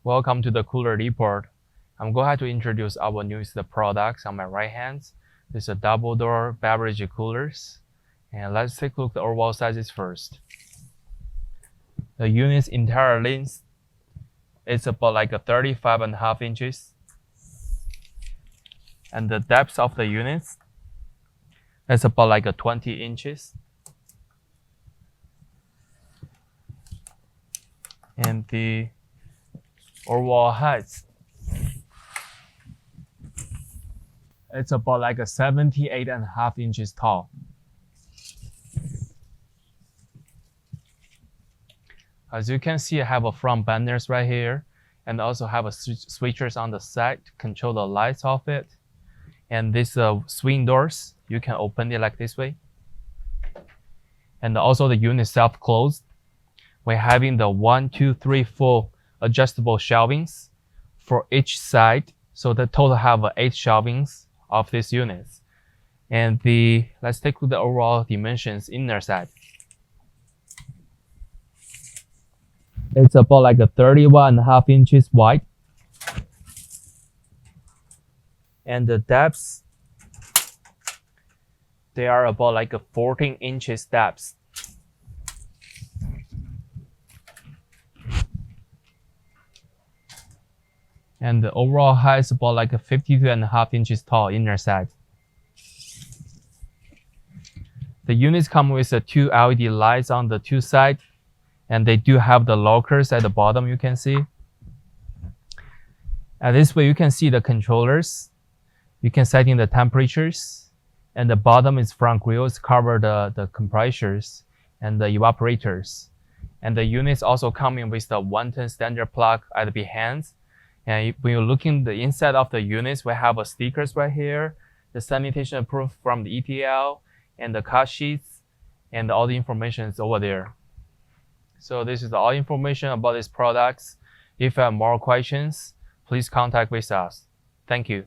Welcome to the cooler report. I'm going to introduce our newest products on my right hand. This is a double door beverage coolers. And let's take a look at the overall sizes first. The unit's entire length is about like a 35.5 inches. And the depth of the unit is about like a 20 inches. And the overall height, it's about like a 78.5 inches tall. As you can see, I have a front banners right here, and also have a switchers on the side to control the lights of it. And this swing doors, you can open it like this way. And also the unit self-closed. We're having the 1, 2, 3, 4 adjustable shelvings for each side. So the total have 8 shelvings of these units. And let's take a look at the overall dimensions inner side. It's about like a 31.5 inches wide. And the depths, they are about like a 14 inches depths. And the overall height is about like a 52.5 inches tall inner side. The units come with 2 LED lights on the 2 sides, and they do have the lockers at the bottom, you can see. And this way you can see the controllers. You can set in the temperatures, and the bottom is front grills cover the compressors and the evaporators. And the units also coming with the 110 standard plug at the behind. And when you're looking the inside of the units, we have stickers right here, the sanitation approved from the ETL, and the cut sheets, and all the information is over there. So this is all information about these products. If you have more questions, please contact with us. Thank you.